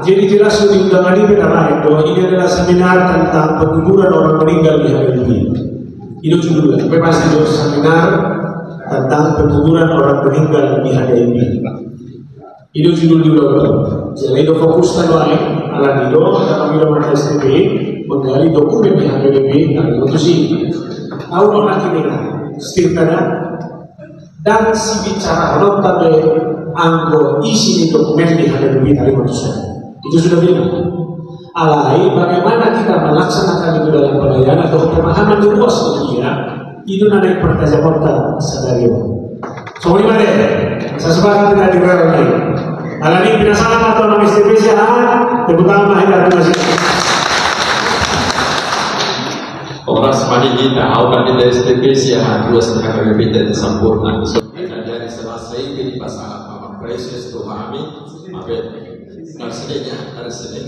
Jadi jelas di undangan ini benar bahwa ini adalah seminar tentang penguburan orang meninggal di hari ini. Itu judulnya. Memang seminar tentang penguburan orang meninggal di hari ini. Itu judul dulu. Jadi itu fokus lain ala itu kami dalam STP menggali dokumen di HPBP dan itu sih. Tahu mana kita stirkana dan si bicara nota be anggo isi di dokumen di HPBP dari manusia. Itu sudah benar. Alai bagaimana kita melaksanakan itu dalam pelayanan atau pemahaman di luas dunia itu nanti pertanyaan sadario. So ini mana? Saya sepakat dengan dikatakan lain. Kalau ini penasaran atau nama STP terutama kita masih. Orang semakin kita awal dari STP dua setengah kali itu sempurna. Dari selesai di pasal apa proses tu kami, apa nasinya dari sini,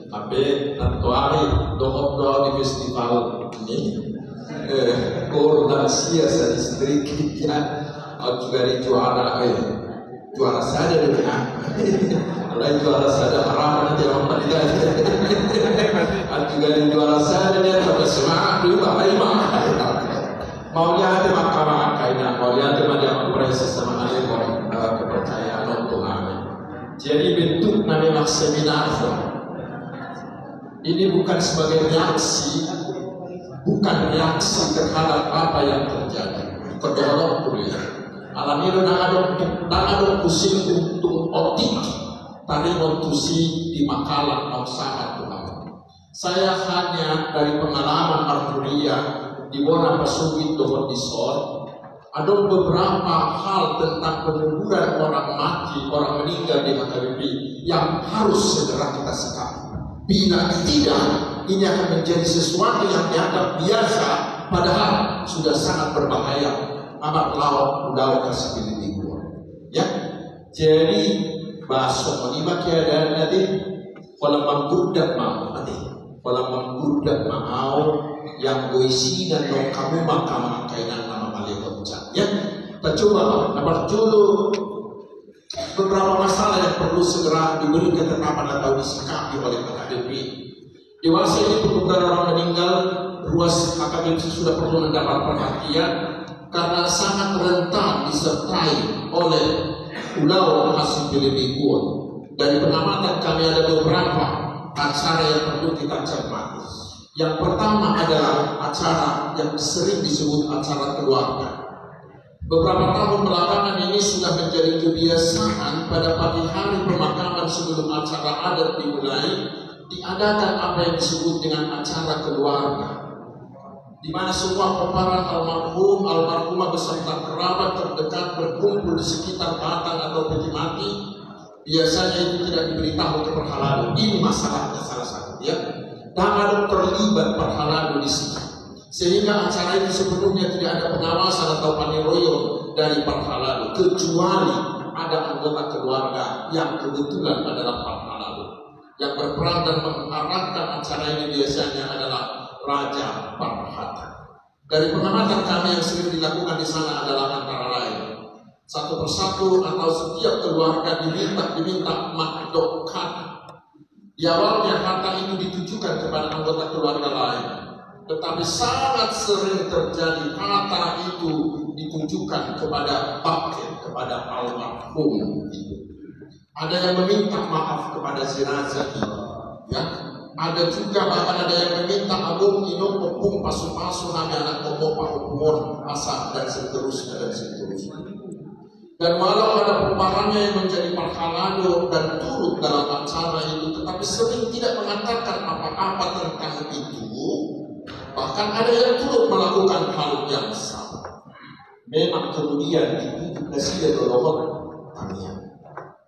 apa tertuari doa di festival ini, koordinasi distrik kita, juga di juara saja dari kalau juara saja harapan nanti orang tidak juga di juara saja dia tetap semangat juga mau lihat mahkamah kainan mau lihat dia proses sama ada kepercayaan untuk kami. Jadi bentuk namanya seminar ini bukan sebagai reaksi, bukan reaksi terhadap apa yang terjadi. Kedua kuliah alam itu ada pusing untuk otik tadi kontusi di makalah mau sangat Tuhan. Saya hanya dari pengalaman Arturia di Bona Pasugit Dohon Disor ada beberapa hal tentang penguburan orang mati, orang meninggal di HKBP yang harus segera kita sikapi. Bila tidak, ini akan menjadi sesuatu yang dianggap biasa, padahal sudah sangat berbahaya. Amat lawan udah kasih pilih ya. Jadi bahasa lima tiada nanti kalau menggudak mau nanti kalau menggudak mau yang goisi dan dong kamu maka kainan nama malaikat ya. Kita coba nomor dulu beberapa masalah yang perlu segera diberi ketetapan atau disikapi oleh HKBP. Dewasa ini penguburan orang meninggal, ruas HKBP sudah perlu mendapat perhatian karena sangat rentan disertai oleh pulau hasil pilih-pilih. Dari pengamatan kami ada beberapa acara yang perlu kita cermati. Yang pertama adalah acara yang sering disebut acara keluarga. Beberapa tahun belakangan ini sudah menjadi kebiasaan pada pagi hari pemakaman sebelum acara adat dimulai diadakan apa yang disebut dengan acara keluarga, di mana semua peparan almarhum, almarhumah beserta kerabat terdekat berkumpul di sekitar batang atau peti mati. Biasanya itu tidak diberitahu ke perhalalu. Ini masalahnya salah satu ya. Dan ada terlibat perhalalu di sini, sehingga acara itu sepenuhnya tidak ada pengawasan atau paniroyo dari perhalalu, kecuali ada anggota keluarga yang kebetulan adalah perhalalu yang berperan dan mengarahkan acara ini. Biasanya adalah Raja Parhata. Dari pengamatan kami yang sering dilakukan di sana adalah antara lain satu persatu atau setiap keluarga diminta makdokan. Di awalnya harta itu ditujukan kepada anggota keluarga lain, tetapi sangat sering terjadi harta itu ditujukan kepada paket, kepada almarhum itu. Ada yang meminta maaf kepada jenazah itu, ya. Ada juga bahkan ada yang meminta abung inung opung pasu-pasu hanya anak komopa opumon asal dan seterusnya dan seterusnya. Dan walau ada pemparannya yang menjadi parhalado dan turut dalam acara itu, tetapi sering tidak mengatakan apa-apa tentang itu. Bahkan ada yang turut melakukan hal yang sama. Memang kemudian itu presiden Dolohon tanya.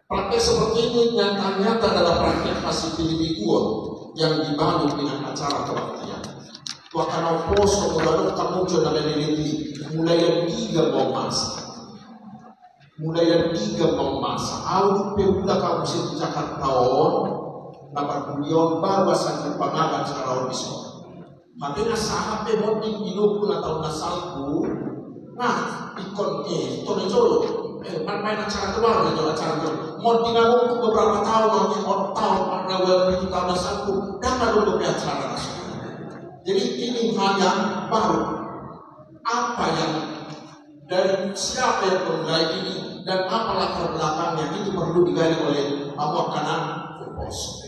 Praktek seperti ini nyata-nyata adalah praktek hasil pilih-pilih yang dibangun dengan acara kebaktian. Wakana pos kemudian kamu coba meneliti mulai dari 3 mau masak. Mulai dari 3 mau masak. Aku pemuda kamu sih cakap tahun 80 baru saja pengabat secara bisnis. Makanya sahabat bonding hidupku atau nasalku. Nah, ikon itu main acara keluar gitu, acara keluar. Mau dinabung beberapa tahun, tahun, karena itu tahun satu, dan baru acara nasional. Jadi ini hal yang baru. Apa yang dari siapa yang memulai ini dan apa latar belakangnya itu perlu digali oleh Abah Kanan Fupos.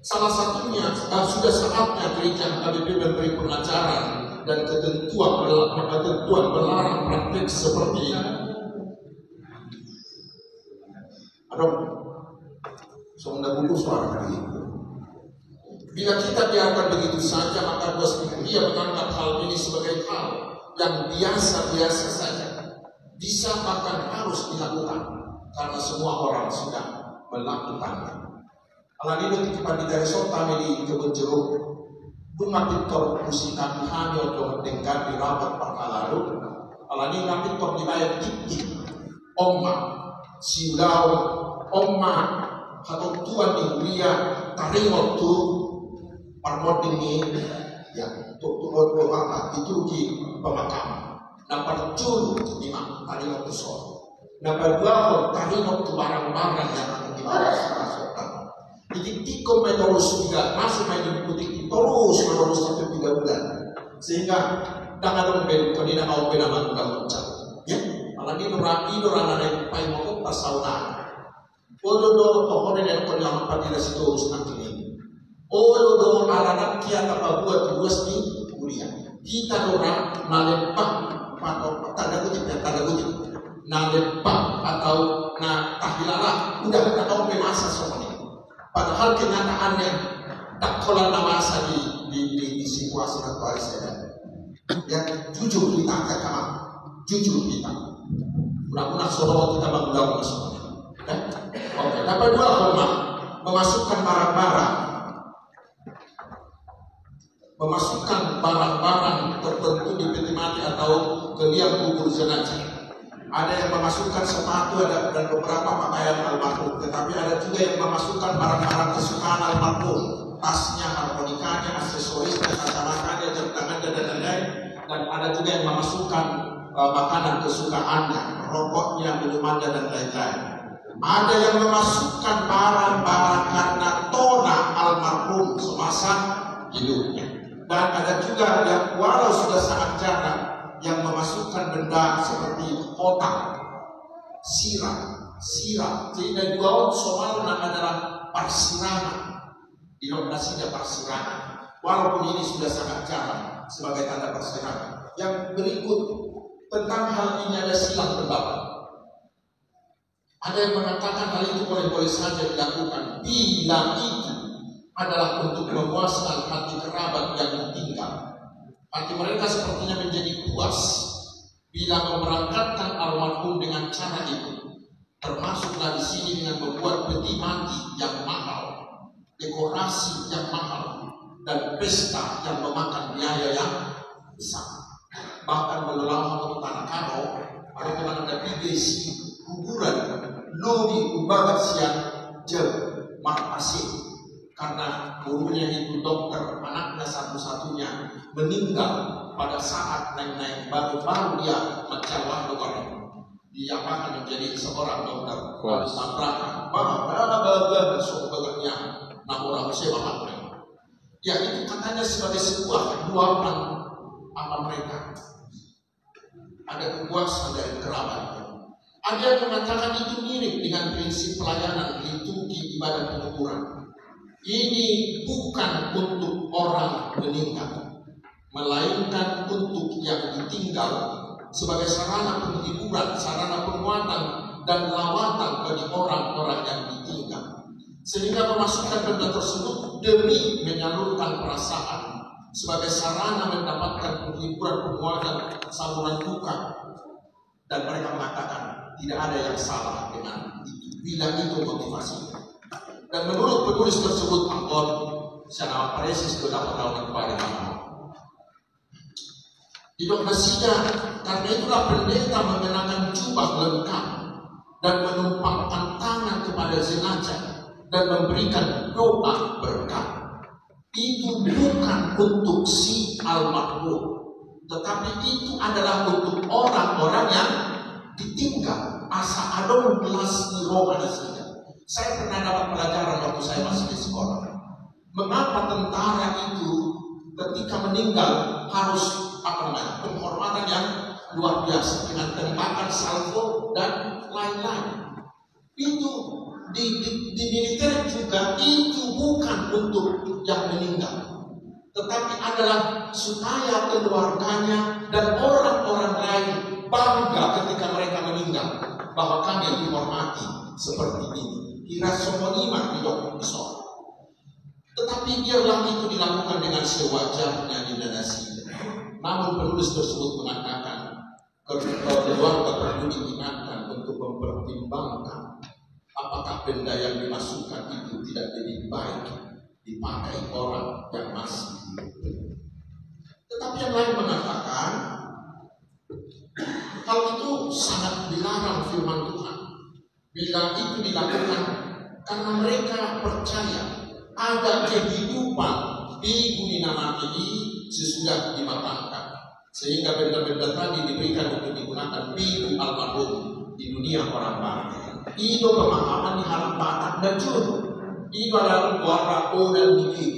Salah satunya sudah saatnya gereja HKBP memberi pengajaran dan ketentuan melarang praktik seperti ini. Ada semudah buku suara kali ini. Bila kita biarkan begitu saja, maka dia menganggap hal ini sebagai hal yang biasa-biasa saja. Bisa bahkan harus dilakukan karena semua orang sudah melakukannya. Alanino titipan di Daresota di kebun jeruk, bunga pintor musika kami untuk mendengar di rapat pakalaru. Alanino pintor dibayar kiki, omma, siulau, omma, atau tuan di Huria, taringot tu, parmoding ini, ya, itu di pemakaman. Nampak curu lima taringot tu soal. Nampak dua taringot tu barang-barang yang akan dibawa sekarang. Jadi tikom terus tidak masuk main diikuti terus sampai 3 bulan sehingga jangan membeli kalau mau bela manggul ucap ya malah di rapi dorana yang paling mau pasauna odo tokoh dan kon yang pada situ nanti ini odo anak kia apa buat luas di kuliah kita orang nalempak atau tanda kutip nalempak atau tahilala udah kita tahu masa semuanya. Padahal kenyataannya tak kolam nawasa di situasi aktual saya. Ya jujur kita kata jujur kita. Mudah-mudahan saudara kita bangun semua. Oke, dapat dua hormat memasukkan barang-barang tertentu di peti mati atau ke liang kubur jenazah. Ada yang memasukkan sepatu dan beberapa pakaian almarhum, tetapi ada juga yang memasukkan barang-barang kesukaan almarhum, tasnya, harmonikanya, aksesorisnya, kacamatanya, jam tangannya dan lain-lain. Dan ada juga yang memasukkan makanan kesukaannya, rokoknya, minumannya dan lain-lain. Ada yang memasukkan barang-barang karena tona almarhum semasa hidupnya. Dan ada juga yang walau sudah sangat jarang yang memasukkan benda seperti otak, sirap. Jadi dari dua soal adalah parsirangan. Di lokasinya parsirangan. Walaupun ini sudah sangat jarang sebagai tanda parsirangan. Yang berikut tentang hal ini ada silang pendapat. Ada yang mengatakan hal itu boleh-boleh saja dilakukan bila itu adalah untuk memuaskan hati kerabat yang ditinggal. Hati mereka sepertinya menjadi puas bila memberangkatkan almarhum dengan cara itu. Termasuklah di sini dengan membuat peti mati yang mahal, dekorasi yang mahal, dan pesta yang memakan biaya yang besar. Bahkan menolak untuk tanah kano, ada teman ada bidesi, kuburan, lobi umbagat siang, marpasi. Karena gurunya itu dokter, anaknya satu-satunya meninggal pada saat naik-naik baru dia menjawab dokter. Dia akan menjadi seorang dokter. Tabrakan, bahwa sobatnya, namun saya paham. Ya itu katanya sebagai sebuah luapan apa mereka. Ada kepuasan dari kerabat. Ada yang mengatakan itu mirip dengan prinsip pelayanan liturgi ibadah pengukuran. Ini bukan untuk orang meninggal, melainkan untuk yang ditinggal sebagai sarana penghiburan, sarana penguatan dan lawatan bagi orang-orang yang ditinggal. Sehingga memasukkan benda tersebut demi menyalurkan perasaan sebagai sarana mendapatkan penghiburan, penguatan, saluran duka. Dan mereka mengatakan tidak ada yang salah dengan itu bila itu motivasinya. Dan menurut penulis tersebut, Angkot, secara presis itu dapat tahu kepada kamu. Di lokasinya, karena itulah pendeta mengenakan jubah lengkap dan menumpangkan tangan kepada jenazah dan memberikan doa berkat. Itu bukan untuk si almarhum, tetapi itu adalah untuk orang-orang yang ditinggal asa adong belas di Roma nasida. Saya pernah dapat pelajaran waktu saya masih di sekolah. Mengapa tentara itu ketika meninggal harus penghormatan yang luar biasa dengan tembakan salvo dan lain-lain. Itu di militer juga itu bukan untuk yang meninggal, tetapi adalah supaya keluarganya dan orang-orang lain bangga ketika mereka meninggal bahwa kami dihormati seperti ini. Kira semua iman hidup di sorga. Tetapi biarlah itu dilakukan dengan sewajarnya di nasida. Namun penulis tersebut mengatakan keluarga perlu diingatkan untuk mempertimbangkan apakah benda yang dimasukkan itu tidak lebih baik dipakai orang yang masih hidup. Tetapi yang lain mengatakan hal itu sangat dilarang firman Tuhan. Bila itu dilakukan karena mereka percaya ada kehidupan di dunia mati sesudah dimatangkan, sehingga benda-benda tadi diberikan untuk digunakan bibu almarhum di dunia orang mati. Itu pemahaman di hal batak dan juru. Itu adalah warna o dan dikit.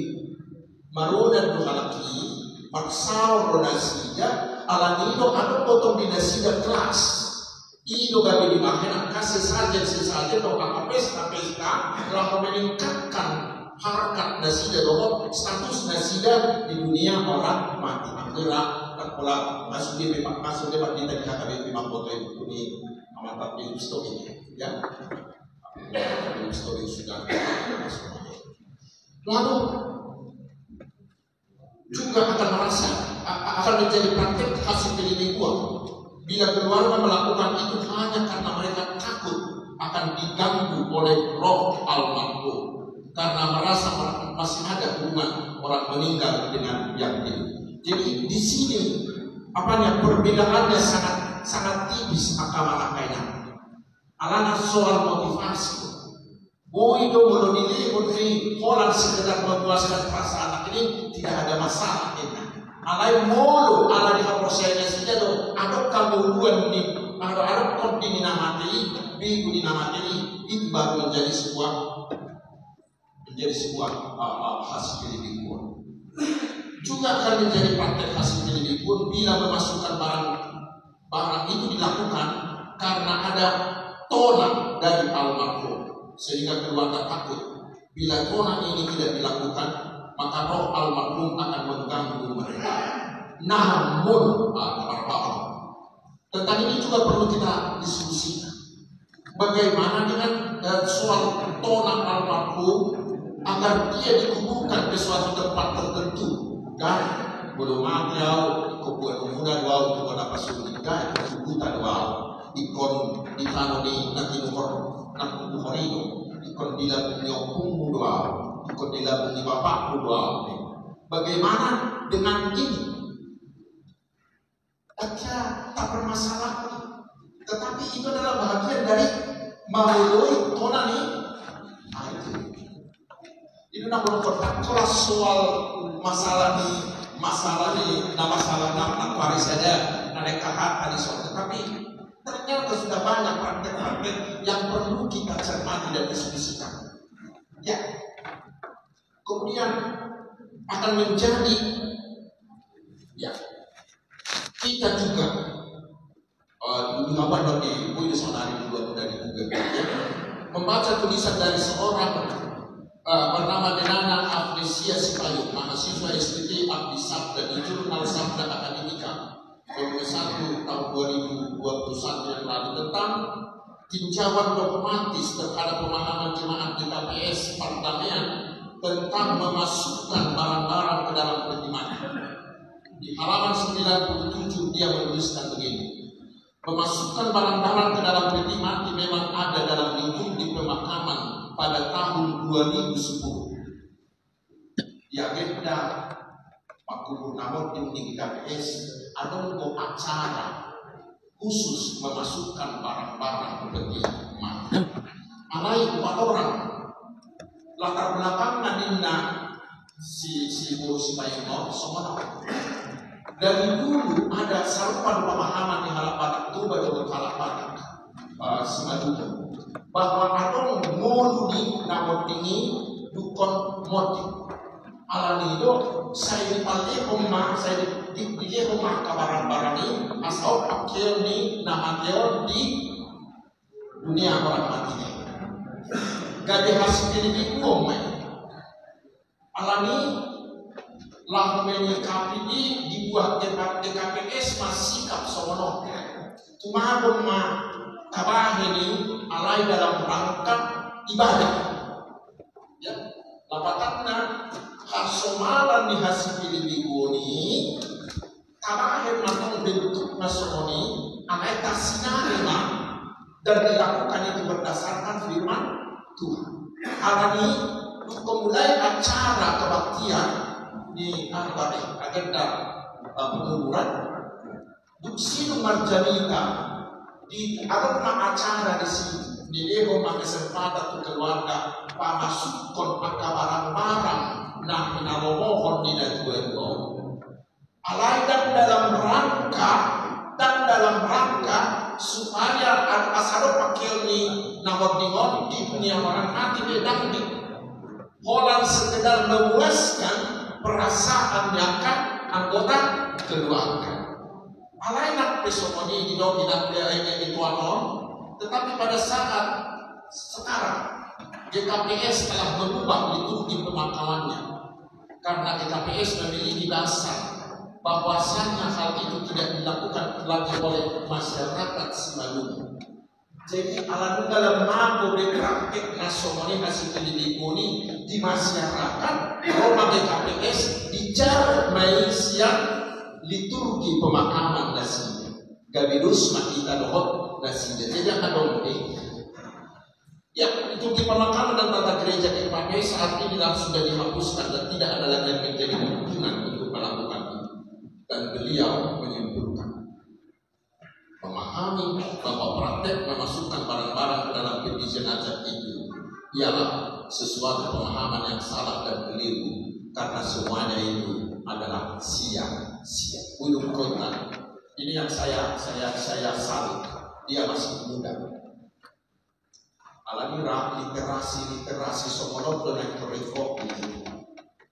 Maru dan duhalaki, maksau ronasida, alanido ada potong dinasida kelas. Itu bagi dimakan kasih saja atau apa pesta telah meningkatkan harkat nasida doa status nasida di dunia orang mati. Akhirnya terpulang masuk di kita KKB 5 foto itu di amat film story ya. Film story sudah lalu juga akan merasa akan menjadi praktek hasil penyelidikan. Bila keluarga melakukan itu hanya karena mereka takut akan diganggu oleh roh almarhum, karena merasa masih ada hubungan orang meninggal dengan yang hidup. Jadi di sini perbedaannya sangat tipis akal-akalnya. Alana soal motivasi. Itu belum dilihat orang sekedar memuaskan perasaan ini tidak ada masalah ini. Alai mulu ala dihaprosainya saja do ada kemuruan di ada konti dinamati bigu dinamati itu baru menjadi sebuah hasil penyelidikan. Juga akan menjadi praktek hasil penyelidikan bila memasukkan barang itu dilakukan karena ada tolak dari almarhum, sehingga keluarga takut bila tolak ini tidak dilakukan maka roh almarhum akan mengganggu mereka. Namun tentang ini juga perlu kita diskusikan. Bagaimana dengan soal tonak almarhum agar dia dikuburkan ke suatu tempat tertentu dan belum ada kebuat muda dua untuk apa sulit dan kebuta dua ikon di tanah di nanti nomor ikon di dalam nyokung dua ikut di dalam bapak dua. Bagaimana dengan ini? Aja tak bermasalah, tetapi itu adalah bagian dari melalui tonani. Itu nak berkotak kelas soal masalah nama hari saja naik kahak tadi soal. Tetapi ternyata sudah banyak praktek-praktek yang perlu kita cermati dan diskusikan. Ya. Kemudian akan menjadi kita juga apa dari buku sonari dua dari Google membaca tulisan dari seorang bernama Denana Afnesia Sipayu, mahasiswa SPT Abdi Sabda di Jurnal Sabda Akademika volume 1 tahun 2021 yang lalu tentang tinjauan dogmatis terhadap pemahaman jemaat di KPS Pardamaian tentang memasukkan barang-barang ke dalam peti mati. Di halaman 97 dia menuliskan begini: memasukkan barang-barang ke dalam peti mati memang ada dalam lingkup di pemakaman pada tahun 2010. Di agenda Pak Gubernur namun di KPS ada acara khusus memasukkan barang-barang ke peti mati. Alai 4 orang. Latar belakang Nadina si Guru Sipayono semua dari dulu ada sarupan pemahaman di Halapadak itu baru Halapadak Simalungun bahwa adong ngoluni namodingi dukon motif alani do saya dipalih rumah saya di rumah kabaran-baran ini asal pakil ni namakil di dunia orang mati gade hasil ini umai alani lah menyikapi dibuat DKPS masih sikap sono cuma rumah kabah ini alai dalam rangka ibadah ya lapatanna hasomalan di hasil ini kabah matang bentuk nasoni alai tasinarima dan dilakukan itu berdasarkan firman Tuhan. Alani memulai acara kebaktian di agenda penguburan duksi marjanita di agama acara di sini di rumah kesempatan untuk keluarga pamasukon barang-barang nah minamohon di dalam alai dan dalam rangka supaya asal pakil ni nawar di dunia orang mati bedang di Holland sekedar memuaskan perasaan yang anggota keluarga. Alainak pesomoni di dalam itu tetapi pada saat sekarang DKPS telah berubah liturgi pemakamannya karena DKPS memiliki dasar bahwasanya hal itu tidak dilakukan lagi oleh masyarakat Simalungun. Jadi alanu dalam mampu berpraktik nasional hasil pendidikan di masyarakat Roma DKPS dijar Malaysia liturgi pemakaman nasinya Gabidus makita dohot nasinya. Jadi akan ya liturgi pemakaman dan tata gereja DKPS saat ini sudah dihapuskan dan tidak ada lagi yang menjadi kemungkinan untuk melakukan itu. Dan beliau menyimpulkan memahami bahwa praktek memasukkan barang-barang ke dalam peti jenazah itu ialah sesuatu pemahaman yang salah dan keliru karena semuanya itu adalah sia-sia. Ulum kota ini yang saya salut, dia masih muda. Alami literasi somonot dan rekor itu.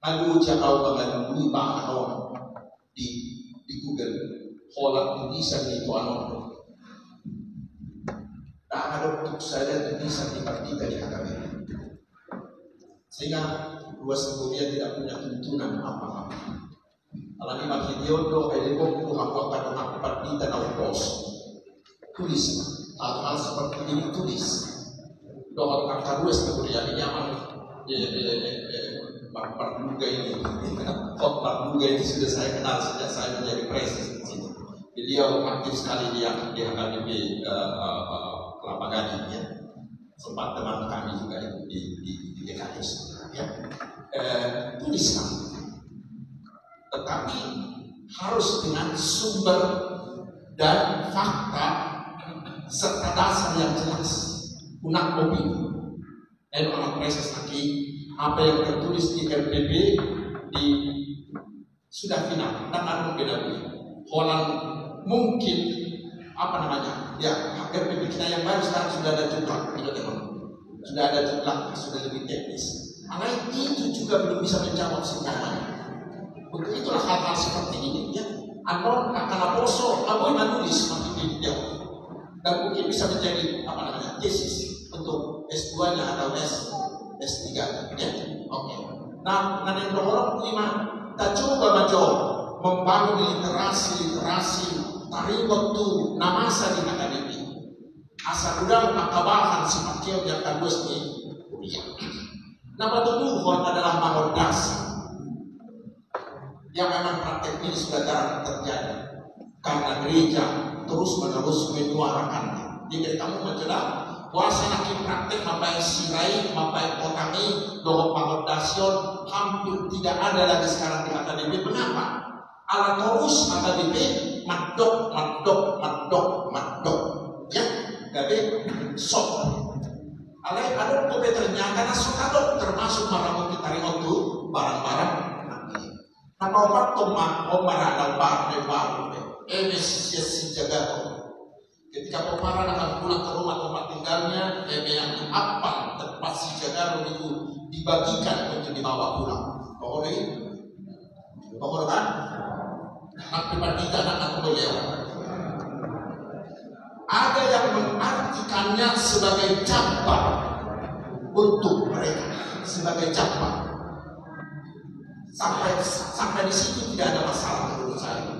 Lalu jauh mengalami bahwa di Google Holland tulisan itu tak ada untuk saya tulisan dipertiga di HKBP sehingga dua sebelumnya tidak punya tuntunan apa-apa. Kalau di video do elok aku akan dipertiga atau pos tulis hal-hal seperti ini tulis doa kakak dua kemudian nyaman Marduga ini, Marduga ini sudah saya kenal sejak saya menjadi presiden. Beliau aktif sekali di HKBP Kelapa Gading ya. Sempat teman kami juga itu di DKPS ya. Tuliskan, tetapi harus dengan sumber dan fakta serta dasar yang jelas. Unak opini. Dan orang presiden lagi. Apa yang tertulis di RPP sudah final dan ada beda. Holland mungkin RPP kita yang baru sekarang sudah ada jumlah sudah ada jumlah sudah lebih teknis. Karena itu juga belum bisa menjawab semuanya. Untuk itulah hal-hal seperti ini ya. Anon akan poso apa yang nulis seperti ini dan mungkin bisa menjadi tesis untuk S2-nya atau S3 ya. Oke. Nah, yang nomor 5 kita coba membangun literasi tarik waktu namasa di akademi. Asal udang akabahan si pakil yang kadus ni kuliah. Nama tujuan adalah bangun dasar yang memang praktek ini sudah jarang terjadi karena gereja terus-menerus menyuarakannya. Jadi kamu menjelaskan wasana praktek mapai sirai, mapai kotangi, dohok pangordasyon hampir tidak ada lagi sekarang di akademi. Mengapa? Ala terus akademi madok. Ya, jadi sok. Alai ada komputernya karena sok termasuk barang kita itu barang-barang nanti. Nama obat toma, obat ada bar. Emes si jaga. Ketika peparan akan pulang ke rumah tempat tinggalnya, yang diapal tempat si jadaro itu dibagikan untuk dibawa pulang. Pokoknya kan? Tapi kita akan beliau. Ada yang mengartikannya sebagai cabang untuk mereka, sebagai cabang. Sampai di situ tidak ada masalah menurut saya.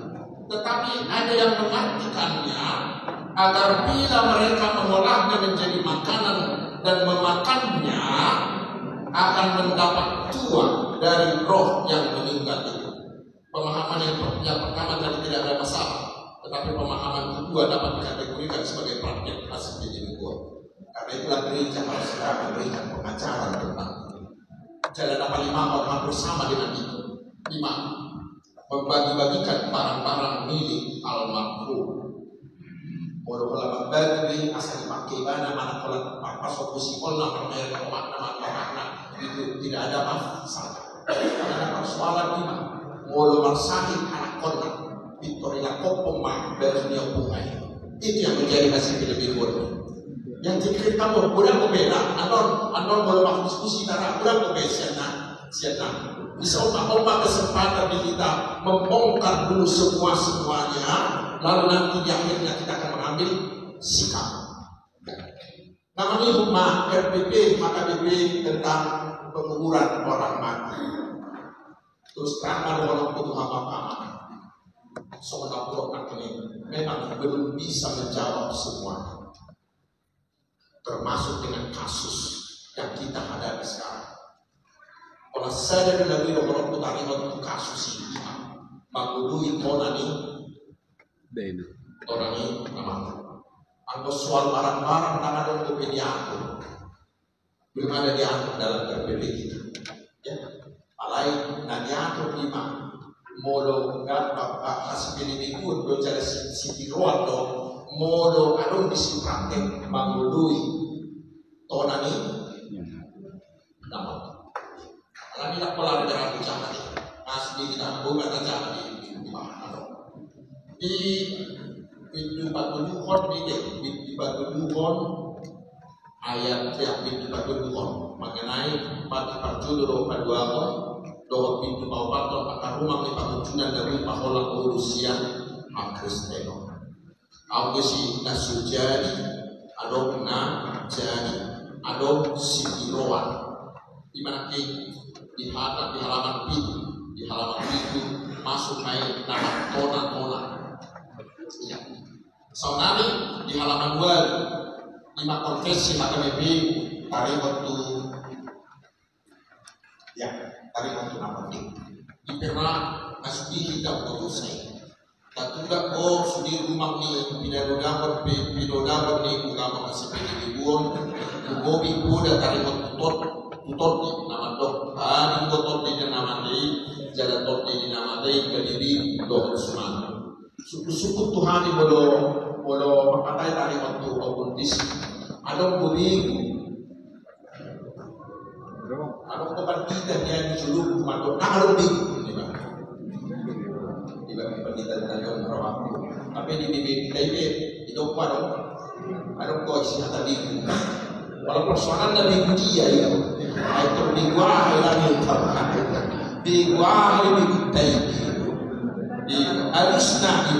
Tetapi ada yang mengartikannya agar bila mereka mengolahnya menjadi makanan dan memakannya akan mendapat tuah dari roh yang meninggal itu. Pemahaman yang pertama tadi tidak ada masalah, tetapi pemahaman kedua dapat dikategorikan sebagai praktek asal jadi buah. Karena itulah gereja harus memberikan pengajaran tentang itu. Jalan apa 5 orang bersama dengan itu. 5. Membagi-bagikan barang-barang milik almarhum. Mula-mula membagi asal dipakai mana kalau pasok musikolna permainan makna itu tidak ada masalah. Tidak ada persoalan 5. Mula marsahid anak kona Victoria Kopoma berdunia bunga. Itu yang menjadi hasil lebih buruk. Yang jadi kamu budak membela, andon boleh diskusi darah budak membela siapa? Bisa ombak kesempatan di kita membongkar dulu semuanya, lalu nanti di akhirnya kita akan mengambil sikap. Namanya rumah RPP KBP tentang penguburan orang mati. Terus terang orang itu hamba-hamba. Soal ini memang belum bisa menjawab semua. Termasuk dengan kasus yang kita hadapi sekarang. Kalau saya dan Nabi Muhammad Putari waktu kasus ini, mengudui orang ini nama. Angkau soal barang-barang tak ada untuk diatur, belum ada diatur dalam RPP kita. Ya, alai nak diatur 5. Molo gak hasil ini ikut dojar si tiruan do. Molo adon bisi praktek mangului tonani nama. Kami tak pola dengan bicara asli kita bukan bicara di mana. Di pintu batu duhon di batu duhon ayat yang pintu batu duhon mengenai pati parjudoro paduaho doa pintu bawah akar rumah di patujunan dari pahola urusian Kristeno. Aku si nasujani, adok na jani, adok si biroan. Di mana di halaman itu masuk naik nama tona. Ya. Saudari di halaman 2 5 konfesi HKBP tarik waktu nama di pernah masuk di hidup waktu saya. Tatunda ko sudi rumah ni pinodawat ni kugama kasi pinibuon kubobi puda tari tutot ni nama dok hari tutot ni nama ni jalan tot ni nama ni kadiri dok semua suku Tuhan ni bolo pakai tari waktu opuntis adong buling adong tempat kita yang diculuk madok adong minggu kita tanya orang tapi di hidup ada kos yang tadi kalau persoalan dari dia itu minggu hari minggu di alusna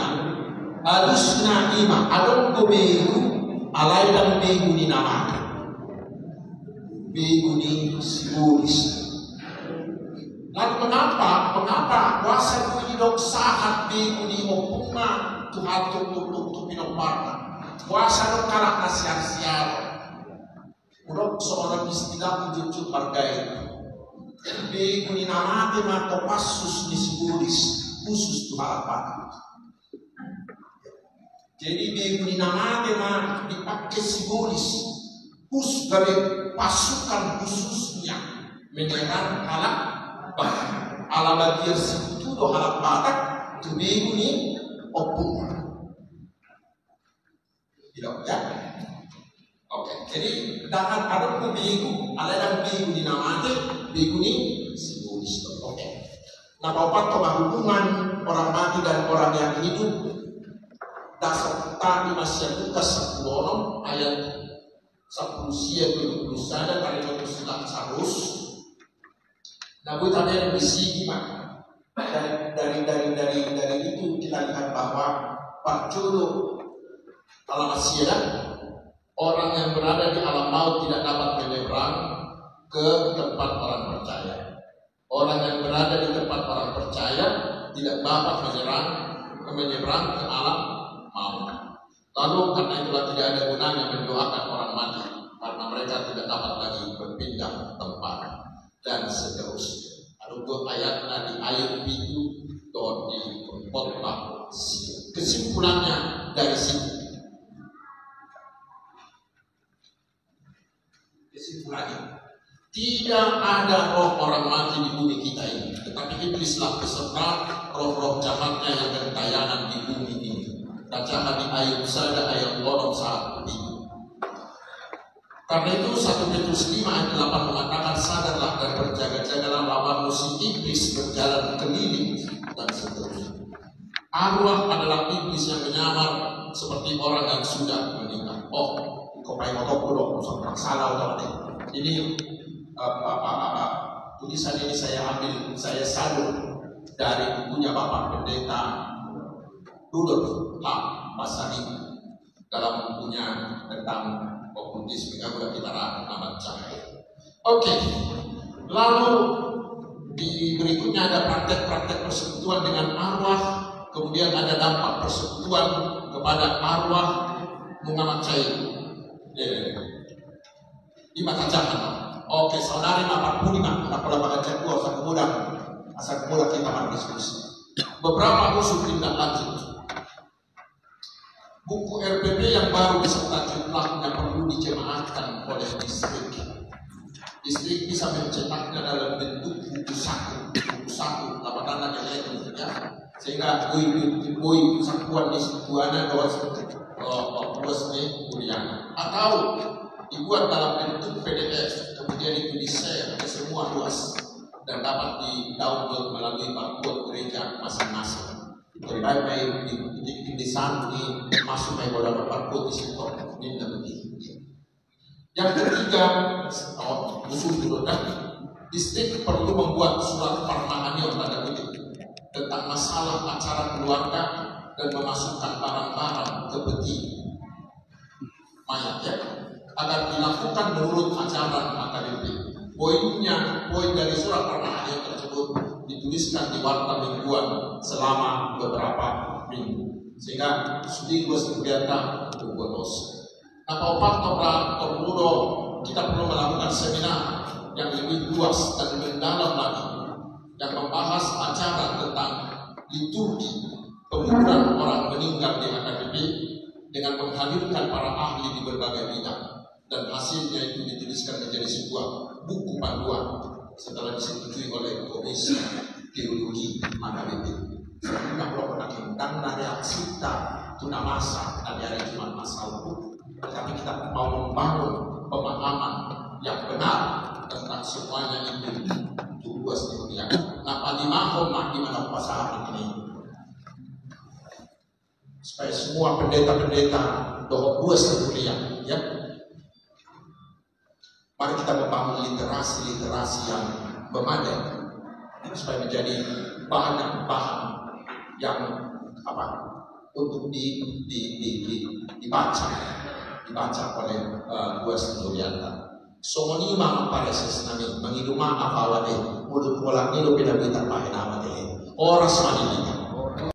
ima adon ko minggu alai dan minggu di nama minggu di simbolis. Lalu mengapa kuasa itu dok saat di opuma Tuhan tutup pinoparta kuasa dok kalah nasiar udok seorang istilah menjujur hargai di nama tema kopassus di simbolis khusus Tuhan apa jadi di nama tema dipakai simbolis khusus dari pasukan khususnya menyerang halak ala bagian situ do halak batak tu minggu ni opung tidak ya oke jadi dengan ada ku minggu ala dan minggu di nama minggu ni simbolis oke nah bapak hubungan orang mati dan orang yang hidup dasar tadi masih buka 10 ayat 10 sia 20 sada kalimat sudah harus. Nah, gue tanya yang bisi gimana? Dari itu kita lihat bahwa Parjolo alam Asia, orang yang berada di alam maut tidak dapat menyeberang ke tempat orang percaya. Orang yang berada di tempat orang percaya tidak dapat menyeberang ke alam maut. Lalu karena itulah tidak ada gunanya mendoakan orang mati, karena mereka tidak dapat lagi berpindah tempat dan seterusnya. Untuk ayatnya di ayat itu atau di khotbah. Kesimpulannya dari sini. Kesimpulannya, tidak ada roh orang mati di bumi kita ini, tetapi iblislah beserta roh-roh jahatnya yang bertayangan di bumi ini. Baca di ayat sada ayat 1 ini. Karena itu 1 Petrus 5 ayat 8 mengatakan, sadarlah dan berjaga-jagalah lawan musuh iblis berjalan keliling dan seterusnya. Arwah adalah iblis yang menyamar seperti orang yang sudah meninggal. Oh, kau pakai motor dong, orang salah atau ini tulisan ini saya sadur dari bukunya Bapak Pendeta Rudolf Pasani dalam bukunya tentang okultisme. Sudah kita baca. Oke. Lalu di berikutnya ada praktek-praktek persekutuan dengan arwah, kemudian ada dampak persekutuan kepada arwah mengamacai di mata jahat. Oke, saudari 45, tak boleh pakai cek gua, asal kemudah kita berdiskusi. Beberapa usul tindak lanjut. Buku RPP yang baru beserta jumlahnya perlu dijemaatkan oleh distrik. Distrik bisa mencetaknya dalam bentuk buku satu, lapangan yang lain ya. Sehingga bui sakuan di sebuahnya luasnya kuliah. Atau dibuat dalam bentuk PDF, kemudian itu di-share ke semua luas dan dapat di-download melalui barcode gereja masing-masing. Terbaik di sana masuk ke dalam barcode di situ ini lebih. Yang ketiga, usul turunkan distrik perlu membuat surat permangannya tanda kutip tentang masalah acara keluarga dan memasukkan barang-barang ke peti mayat ya, agar dilakukan menurut ajaran akademik. Poin dari surat permangannya tersebut dituliskan di warta mingguan selama beberapa minggu, sehingga seminggu kegiatan berbotos. Nah, Pak Tormudo, kita perlu melakukan seminar yang lebih luas dan mendalam lagi, yang membahas acara tentang liturgi penguburan orang meninggal di akademi dengan menghadirkan para ahli di berbagai bidang, dan hasilnya itu dituliskan menjadi sebuah buku panduan setelah disetujui oleh Komisi Teologi Akademik. Sebelumnya kalau pernah tentang reaksi tuna masa dan dari cuma masalah buku, tetapi kita mau membangun pemahaman yang benar tentang semuanya itu luas dunia. Nah, di mana pasangan ini supaya semua pendeta-pendeta doa luas dunia, ya. Mari kita membangun literasi yang memadai supaya menjadi bahan yang untuk dibaca oleh luas dunia. Somoni mang pareses nami mangiduma apawade mulut pola nilu pinabita pahinamate oras manilita